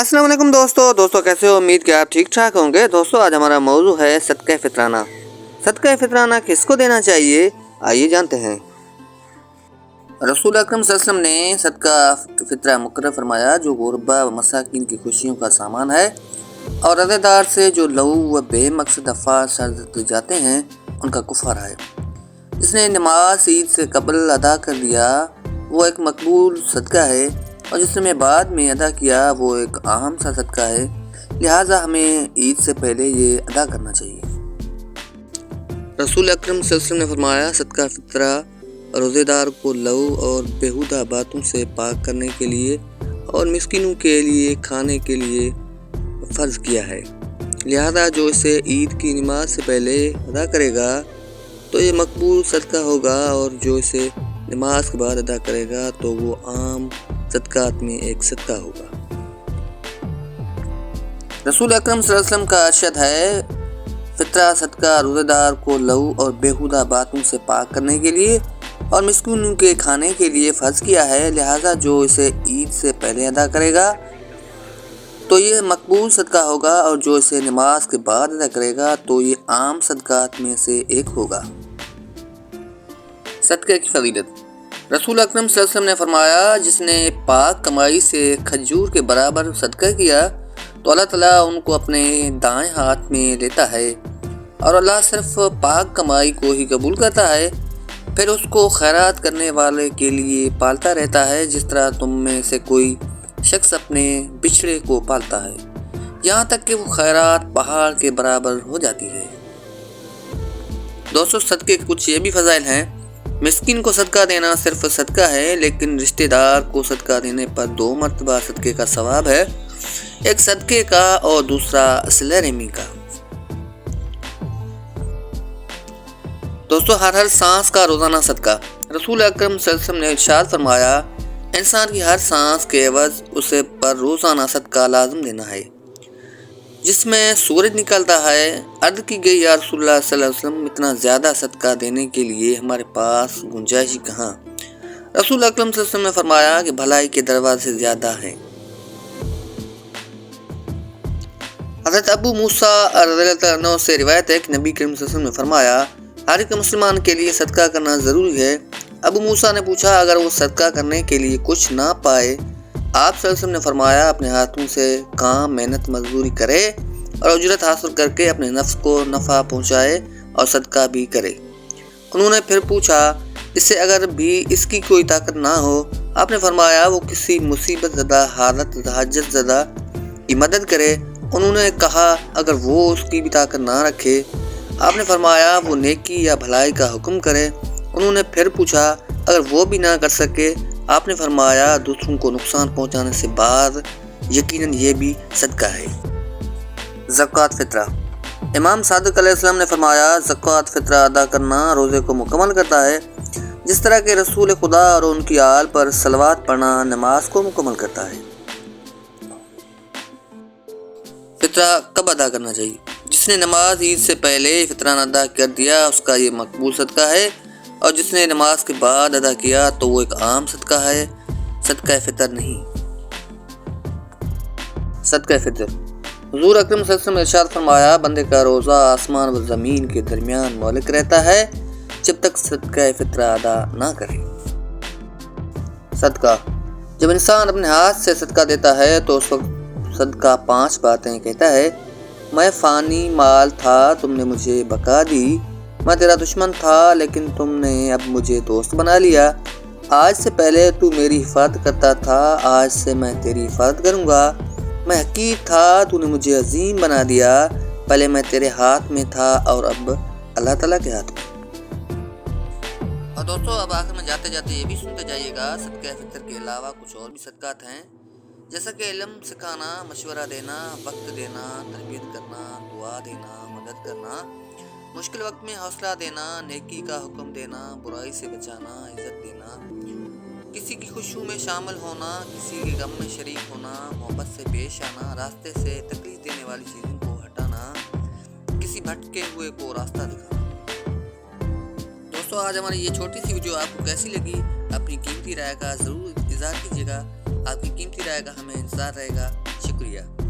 अस्सलाम वालेकुम दोस्तों कैसे हो। उम्मीद कि आप ठीक ठाक होंगे। दोस्तों आज हमारा मौजू है सदका फितराना। सदका फितराना किसको देना चाहिए, आइए जानते हैं। रसूल अकरम सल्लल्लाहु अलैहि वसल्लम ने सदका फितरा मुकर्रर फरमाया जो गुरबा व मसाकिन की खुशियों का सामान है और रज़ेदार से जो लहू व बेमकसद अफ़ार सर्द जाते हैं उनका कुफार है। जिसने नमाज ईद से कबल अदा कर दिया वो एक मकबूल सदका है और जिसने बाद में अदा किया वो एक अहम सा सदका है, लिहाजा हमें ईद से पहले ये अदा करना चाहिए। रसूल अकरम सल्लल्लाहु अलैहि वसल्लम ने फरमाया सदका फितरा रोज़ेदार को लहू और बेहुदा बातों से पाक करने के लिए और मिस्किनों के लिए खाने के लिए फ़र्ज़ किया है, लिहाजा जो इसे ईद की नमाज से पहले अदा करेगा तो ये मकबूल सदका होगा और जो इसे नमाज के बाद अदा करेगा तो वो आम सदकात में एक सदका होगा। रसूल अकरम सल्लल्लाहु अलैहि वसल्लम का इरशाद है फितरा सदका रोज़ेदार को लहू और बेहुदा बातों से पाक करने के लिए और मिस्कीनों के खाने के लिए फ़र्ज़ किया है, लिहाजा जो इसे ईद से पहले अदा करेगा तो ये मकबूल सदका होगा और जो इसे नमाज के बाद अदा करेगा तो ये आम सदकात में से एक होगा। सदक़े की फजीलत। रसूल अकरम सल्लल्लाहु अलैहि वसल्लम ने फरमाया जिसने पाक कमाई से खजूर के बराबर सदका किया तो अल्लाह ताला उनको अपने दाएं हाथ में लेता है और अल्लाह सिर्फ पाक कमाई को ही कबूल करता है, फिर उसको खैरात करने वाले के लिए पालता रहता है जिस तरह तुम में से कोई शख्स अपने बिछड़े को पालता है, यहाँ तक कि वो खैरात पहाड़ के बराबर हो जाती है। दोस्तों सदके के कुछ ये भी फ़ज़ाइल हैं। मिस्किन को सदका देना सिर्फ सदका है, लेकिन रिश्तेदार को सदका देने पर 2 मरतबा सदके का सवाब है, एक सदके का और दूसरा सिले रहमी का। दोस्तों हर सांस का रोज़ाना सदका। रसूल अकरम सल्लल्लाहु अलैहि वसल्लम ने इरशाद फरमाया इंसान की हर सांस के एवज़ उसे पर रोज़ाना सदका लाज़िम देना है। जिसमें सूरज निकलता है। अर्ज़ की गई या रसूलुल्लाह सल्लल्लाहु अलैहि वसल्लम इतना ज़्यादा सदका देने के लिए हमारे पास गुंजाइश कहाँ। रसूल अकरम सल्लल्लाहु अलैहि वसल्लम ने फरमाया कि भलाई के दरवाजे से ज़्यादा है। हज़रत अबू मूसा रज़ियल्लाहु अन्हु से रिवायत है कि नबी करीम सल्लल्लाहु अलैहि वसल्लम ने फरमाया हर एक मुसलमान के लिए सदका करना ज़रूरी है। अबू मूसा ने पूछा अगर वो सदका करने के लिए कुछ ना पाए। आप सल्लल्लाहु अलैहि वसल्लम ने फरमाया अपने हाथों से काम मेहनत मजदूरी करे और उजरत हासिल करके अपने नफ्स को नफ़ा पहुँचाए और सदका भी करे। उन्होंने फिर पूछा इससे अगर भी इसकी कोई ताकत ना हो। आपने फरमाया वो किसी मुसीबत ज़दा हालत हाजत ज़दा की मदद करे। उन्होंने कहा अगर वो उसकी भी ताकत ना रखे। आपने फरमाया वो नेकी या भलाई का हुक्म करे। उन्होंने फिर पूछा अगर वो भी ना कर सके। आपने फरमाया दूसरों को नुकसान पहुंचाने से बाद यकीनन ये भी सदका है। ज़कात फितरा। इमाम सादिक अलैहिस्सलाम ने फरमाया ज़कात फितरा अदा करना रोज़े को मुकम्मल करता है, जिस तरह के रसूल खुदा और उनकी आल पर सलवात पढ़ना नमाज को मुकम्मल करता है। फितरा कब अदा करना चाहिए। जिसने नमाज ईद से पहले फितराना अदा कर दिया उसका ये मकबूल सदका है और जिसने नमाज के बाद अदा किया तो वो एक आम सदका है, सदका फितर नहीं। सदका फितर। हुज़ूर अकरम सल्लल्लाहु अलैहि वसल्लम ने इरशाद फरमाया बंदे का रोज़ा आसमान व ज़मीन के दरमियान मौलिक रहता है जब तक सदका फितरा अदा ना करे। सदका। जब इंसान अपने हाथ से सदका देता है तो उस वक्त सदका 5 बातें कहता है। मैं फ़ानी माल था तुमने मुझे बका दी, मैं तेरा दुश्मन था लेकिन तुमने अब मुझे दोस्त बना लिया। आज से पहले तू मेरी हिफाजत करता था, आज से मैं तेरी हिफाजत करूँगा। मैं हकीर था तूने मुझे अजीम बना दिया, पहले मैं तेरे हाथ में था और अब अल्लाह ताला के हाथ में। और दोस्तों अब आखिर में जाते जाते ये भी सुनते जाइएगा सदका फितर के अलावा कुछ और भी सदकात हैं, जैसा कि इल्म सिखाना, मशवरा देना, वक्त देना, तरबियत करना, दुआ देना, मदद करना, मुश्किल वक्त में हौसला देना, नेकी का हुक्म देना, बुराई से बचाना, इज्जत देना, किसी की खुशियों में शामिल होना, किसी के गम में शरीक होना, मोहब्बत से पेश आना, रास्ते से तकलीफ देने वाली चीज़ों को हटाना, किसी भटके हुए को रास्ता दिखाना। दोस्तों आज हमारी ये छोटी सी वीडियो आपको कैसी लगी, अपनी कीमती राय का ज़रूर इज़हार कीजिएगा। आपकी कीमती राय का हमें इंतज़ार रहेगा। शुक्रिया। شکریہ.